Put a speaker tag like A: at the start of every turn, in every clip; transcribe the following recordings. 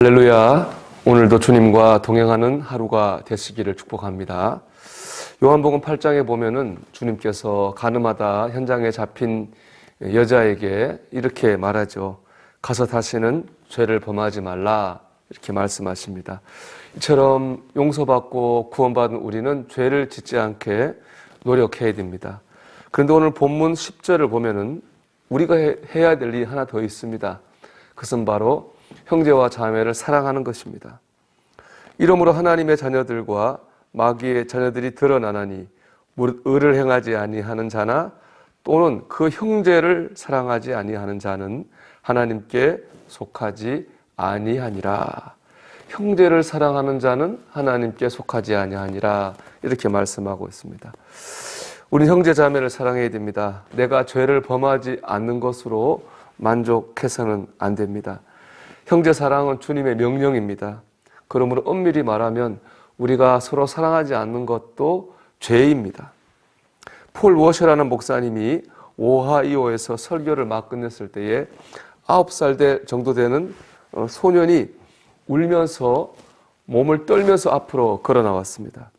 A: 할렐루야. 오늘도 주님과 동행하는 하루가 되시기를 축복합니다. 요한복음 8장에 보면은 주님께서 가늠하다 현장에 잡힌 여자에게 이렇게 말하죠. 가서 다시는 죄를 범하지 말라. 이렇게 말씀하십니다. 이처럼 용서받고 구원받은 우리는 죄를 짓지 않게 노력해야 됩니다. 그런데 오늘 본문 10절을 보면은 우리가 해야 될 일이 하나 더 있습니다. 그것은 바로 형제와 자매를 사랑하는 것입니다. 이러므로 하나님의 자녀들과 마귀의 자녀들이 드러나나니 무릇 의를 행하지 아니하는 자나 또는 그 형제를 사랑하지 아니하는 자는 하나님께 속하지 아니하니라. 형제를 사랑하는 자는 하나님께 속하지 아니하니라. 이렇게 말씀하고 있습니다. 우리는 형제 자매를 사랑해야 됩니다. 내가 죄를 범하지 않는 것으로 만족해서는 안 됩니다. 형제 사랑은 주님의 명령입니다. 그러므로 엄밀히 말하면 우리가 서로 사랑하지 않는 것도 죄입니다. 폴 워셔라는 목사님이 오하이오에서 설교를 막 끝냈을 때에 9살 정도 되는 소년이 울면서 몸을 떨면서 앞으로 걸어 나왔습니다.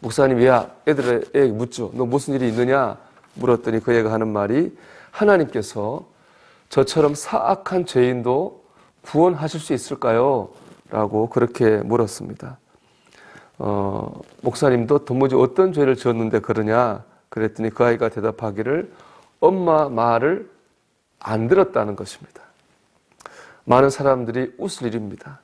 A: 목사님이 애들에게 묻죠. 너 무슨 일이 있느냐? 물었더니 그 애가 하는 말이 하나님께서 저처럼 사악한 죄인도 구원하실 수 있을까요? 라고 그렇게 물었습니다. 목사님도 도무지 어떤 죄를 지었는데 그러냐? 그랬더니 그 아이가 대답하기를 엄마 말을 안 들었다는 것입니다. 많은 사람들이 웃을 일입니다.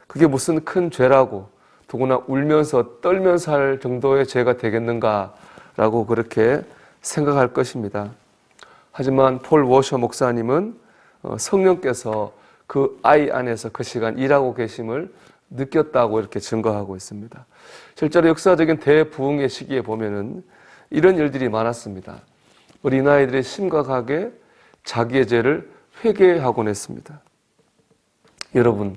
A: 그게 무슨 큰 죄라고 더구나 울면서 떨면서 할 정도의 죄가 되겠는가라고 그렇게 생각할 것입니다. 하지만 폴 워셔 목사님은 성령께서 그 아이 안에서 그 시간 일하고 계심을 느꼈다고 이렇게 증거하고 있습니다. 실제로 역사적인 대부흥의 시기에 보면은 이런 일들이 많았습니다. 어린아이들이 심각하게 자기의 죄를 회개하곤 했습니다. 여러분,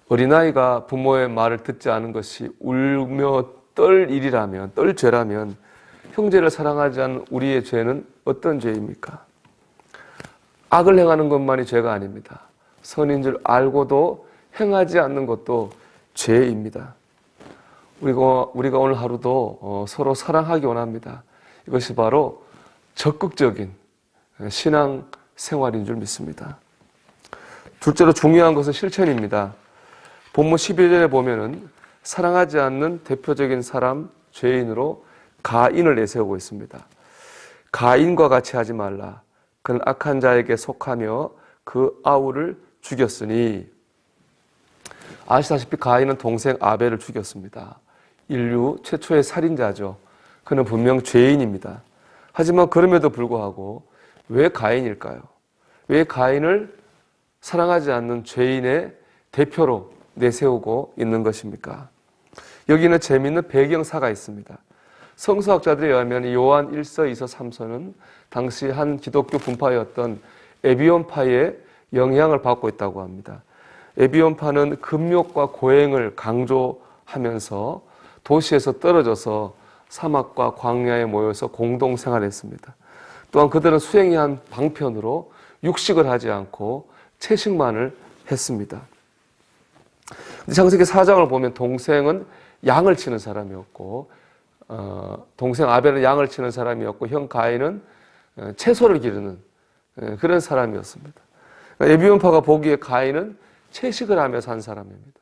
A: 어린아이가 부모의 말을 듣지 않은 것이 울며 떨 일이라면, 떨 죄라면 형제를 사랑하지 않는 우리의 죄는 어떤 죄입니까? 악을 행하는 것만이 죄가 아닙니다. 선인 줄 알고도 행하지 않는 것도 죄입니다. 우리가 오늘 하루도 서로 사랑하기 원합니다. 이것이 바로 적극적인 신앙 생활인 줄 믿습니다. 둘째로 중요한 것은 실천입니다. 본문 11절에 보면은 사랑하지 않는 대표적인 사람, 죄인으로 가인을 내세우고 있습니다. 가인과 같이 하지 말라. 그는 악한 자에게 속하며 그 아우를 죽였으니. 아시다시피 가인은 동생 아벨을 죽였습니다. 인류 최초의 살인자죠. 그는 분명 죄인입니다. 하지만 그럼에도 불구하고 왜 가인일까요? 왜 가인을 사랑하지 않는 죄인의 대표로 내세우고 있는 것입니까? 여기는 재미있는 배경사가 있습니다. 성서학자들에 의하면 요한 1서, 2서, 3서는 당시 한 기독교 분파였던 에비온파의 영향을 받고 있다고 합니다. 에비온파는 금욕과 고행을 강조하면서 도시에서 떨어져서 사막과 광야에 모여서 공동생활했습니다. 또한 그들은 수행이 방편으로 육식을 하지 않고 채식만을 했습니다. 창세기 4장을 보면 동생은 양을 치는 사람이었고 동생 아벨은 양을 치는 사람이었고 형 가인은 채소를 기르는 그런 사람이었습니다. 에비온파가 보기에 가인은 채식을 하며 산 사람입니다.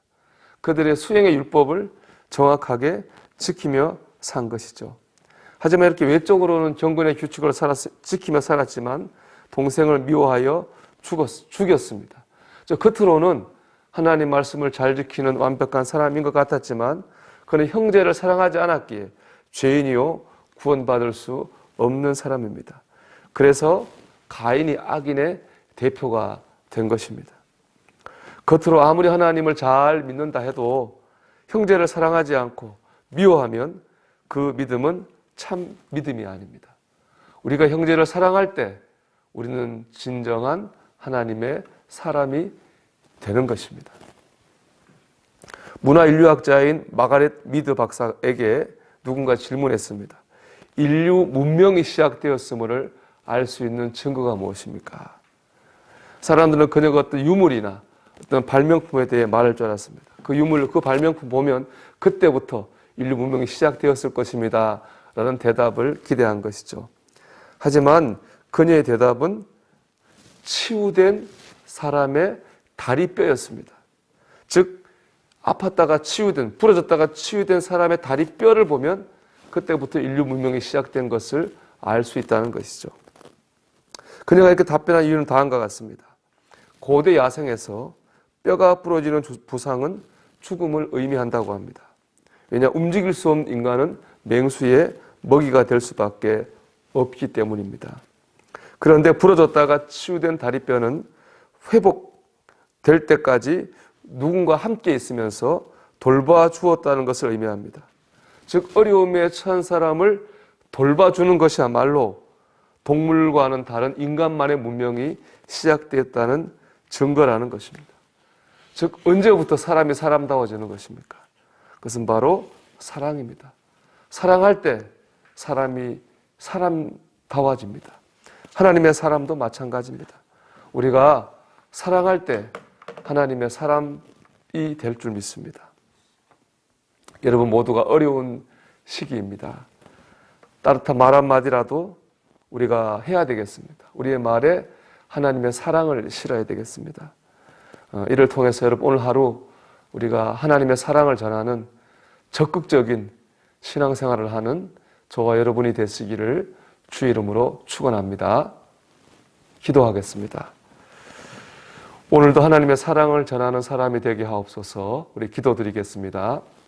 A: 그들의 수행의 율법을 정확하게 지키며 산 것이죠. 하지만 이렇게 외적으로는 경건의 규칙을 지키며 살았지만 동생을 미워하여 죽였습니다. 겉으로는 하나님 말씀을 잘 지키는 완벽한 사람인 것 같았지만 그는 형제를 사랑하지 않았기에 죄인이요 구원받을 수 없는 사람입니다. 그래서 가인이 악인의 대표가 된 것입니다. 겉으로 아무리 하나님을 잘 믿는다 해도 형제를 사랑하지 않고 미워하면 그 믿음은 참 믿음이 아닙니다. 우리가 형제를 사랑할 때 우리는 진정한 하나님의 사람이 되는 것입니다. 문화인류학자인 마가렛 미드 박사에게 누군가 질문했습니다. 인류 문명이 시작되었음을 알 수 있는 증거가 무엇입니까? 사람들은 그녀가 어떤 유물이나 어떤 발명품에 대해 말할 줄 알았습니다. 그 유물, 그 발명품 보면 그때부터 인류 문명이 시작되었을 것입니다. 라는 대답을 기대한 것이죠. 하지만 그녀의 대답은 치유된 사람의 다리뼈였습니다. 즉, 아팠다가 치유된, 부러졌다가 치유된 사람의 다리뼈를 보면 그때부터 인류 문명이 시작된 것을 알 수 있다는 것이죠. 그녀가 이렇게 답변한 이유는 다음과 같습니다. 고대 야생에서 뼈가 부러지는 부상은 죽음을 의미한다고 합니다. 왜냐, 움직일 수 없는 인간은 맹수의 먹이가 될 수밖에 없기 때문입니다. 그런데 부러졌다가 치유된 다리뼈는 회복될 때까지 누군가 함께 있으면서 돌봐주었다는 것을 의미합니다. 즉, 어려움에 처한 사람을 돌봐주는 것이야말로 동물과는 다른 인간만의 문명이 시작되었다는 증거라는 것입니다. 즉, 언제부터 사람이 사람다워지는 것입니까? 그것은 바로 사랑입니다. 사랑할 때 사람이 사람다워집니다. 하나님의 사람도 마찬가지입니다. 우리가 사랑할 때 하나님의 사람이 될 줄 믿습니다. 여러분 모두가 어려운 시기입니다. 따뜻한 말 한마디라도 우리가 해야 되겠습니다. 우리의 말에 하나님의 사랑을 실어야 되겠습니다. 이를 통해서 여러분 오늘 하루 우리가 하나님의 사랑을 전하는 적극적인 신앙생활을 하는 저와 여러분이 되시기를 주의 이름으로 축원합니다. 기도하겠습니다. 오늘도 하나님의 사랑을 전하는 사람이 되게 하옵소서. 우리 기도드리겠습니다.